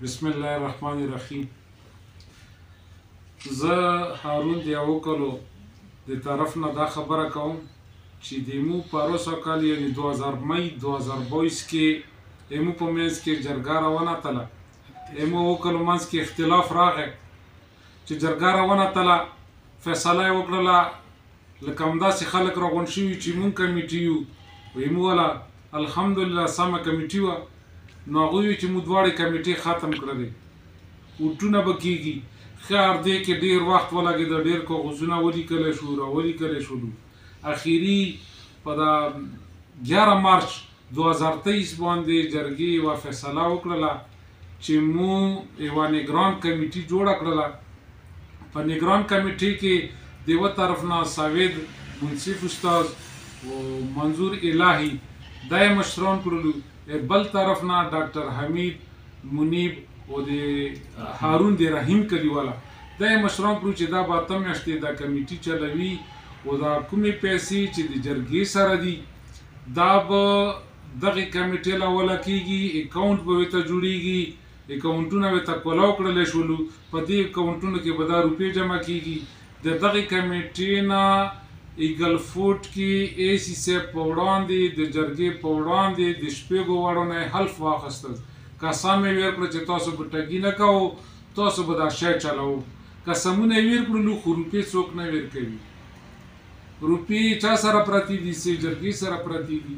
بسم الله الرحمن الرحیم. زه هارون د یو کلو د طرف نه دا خبره کوم چې د ایمو پروسه کال یعنی 2000 مئی 2022 کې ایمو په منځ کې جرګه روانه تله. ایمو وکلو منځ کې اختلاف راغی چې جرګه روانه تله، فیصله یې وکړله لکه همداسې خلک راغونډ شوي چې مونږ کمیټي یو. ایمو والا الحمدلله سمه کمیټي وه، نو هغوی وي چې موږ دواړې کمیټې ختم کړلې، ووټونه به کېږي. ښار دې کې ډېر وخت ولګېده، ډېر کاغذونه ولیکلی شو، راولیکلی شولو. اخري په دا 11 مارچ 2023 باندې جرګې یوه فیصله وکړله چې موږ یوه نګران کمیټي جوړه کړله. په نګران کمیټې کې د یوه طرف نه ساوید منصف استاد او منظور الهي دا یې مشران کړلو، بل طرف نه ډاکټر حمید منیب او د هارون د رحیم کلیواله دا یې مشران کړو چې دا به 8 میاشتې دا کمیټي چلوي او دا کومې پیسې چې د جرګې سره دي دا به دغې کمیټې له وله کېږي، اکاونټ به ورته جوړېږي، اکاونټونه ورته کولاو کړلی شولو، په دې اکاونټونو کې به دا روپۍ جمع کېږي. د دغې کمیټې نه ایګل فوټ کې اے سی صاحب په وړاندې د جرګې په وړاندې د شپږو واړو نه یې حلف واخیستل، قسم یې ورکړه چې تاسو به ټګي نه کوو، تاسو به دا شی چلوو. قسمونه یې ورکړلو خو روپۍ څوک نه ورکوي. روپۍ چا سره پرتې دي؟ څه جرګې سره پرتې دي،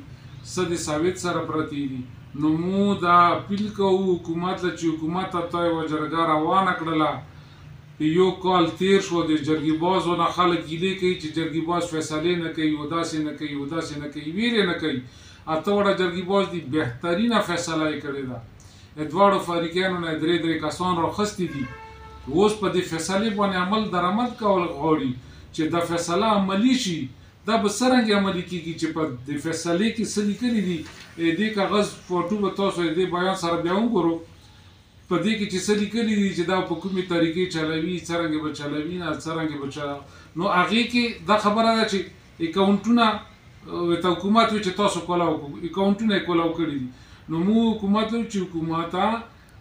څه د ساوید سره پرتې دي. نو موږ دا اپیل کوو حکومت له چې حکومت ته یوه جرګه روانه کړله. یو کال تیر شو، د جرګې بازو نه خلک ګیلې کوي چې جرګې باز فیصلې نه کوي، او داسې نه کوي، او داسې نه کوي، ویل یې نه کوي. 8 وړه جرګې باز دي، بهترینه فیصله یې کړې ده. د دواړو فریقینو نه 3 کسان راخیستي دي. اوس په دې فیصلې باندې عمل درآمد کول غواړي چې دا فیصله عملي شي. دا به څرنګه عملي کېږي چې په دې فیصلې کې څه لیکلي دي، دې کاغذ فوټو به تاسو دې بیان سره بیا وګورو، په دې کې چې څه لیکلي دي چې دا په کومې طریقې چلوي، څرنګه به چلوي، نه څرنګه به چلوي. نو هغې کې دا خبره ده چې اکاونټونه ورته حکومت وي چې تاسو کولاو کړو، اکاونټونه یې کولاو کړي دي. نو موږ حکومت وایو چې حکومته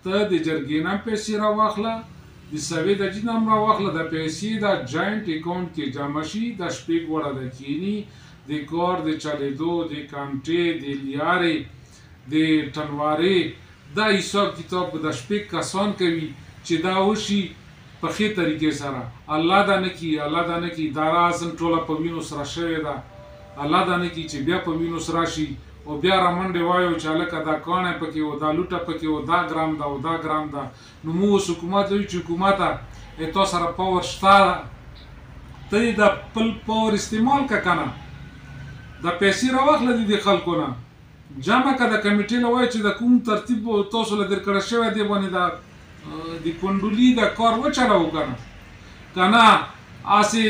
ته د جرګې نه پیسې راواخله، د سوید اجي نه هم راواخله، د پیسې دا جاینټ اکاونټ کې جمع شي، دا شپږ وړه د کیني د کار د چلېدو، د کانټې، د لیارې، د ټنوارې، دا حساب کتاب د شپږ کسان کوي چې دا وشي په ښې طریقې سره. الله دا نه کړي، الله دا نه کړي، دا راز ټوله په وینو سره شوې ده. الله دا نه کړي چې بیا په وینو سره شي او بیا رامنډې وایو چې هلکه دا کاڼی پکې و، دا لوټه پکې و، دا ګرام ده او دا ګرام ده. نو موږ اوس حکومت وایو چې حکومته تا سره پاور شته، ته یې د خپل پاور استعمال که که نه، دا پیسې راواخله د خلکو نه، جمع که د کمیټې له وایي چې د کوم ترتیب تاسو له درکړه شوی دی باندې د کنډولي د کار وچلوو که نه. که نه هسې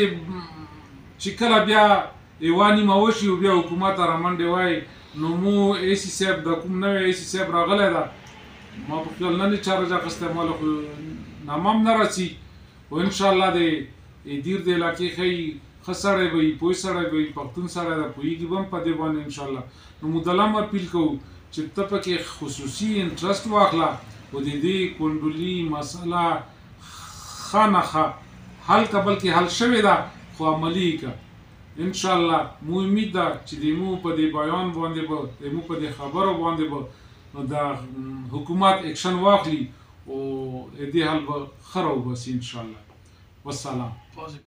چې کله بیا یوه نیمه وشي او بیا حکومت رامنډې وایي. نو مو اے سی صاحب د کوم نوی اے سی صاحب راغلی ده، ما په خیال نه دی چارج اخیستی، ما له خو نامه هم نه رسي. خو انشاءالله د دیر د علاقې ښایي ښه سړی به وي، پوه سړی به وي، پښتون سړی ده، پوهېږي به هم په دې باندې انشاءالله. نو موږ د هم اپیل کوو چې ته پکې خصوصي انټرسټ واخله او د دې کنډولي مسله ښه نه ښه حل که، بلکې حل شوې ده خو عملي یې که. انشاءالله مو امید ده چې د ایمو په دې بیان باندې به، د ایمو په دې خبرو باندې به د حکومت اکشن واخلي او دې حل به ښه راوباسي انشاءالله. والسلام.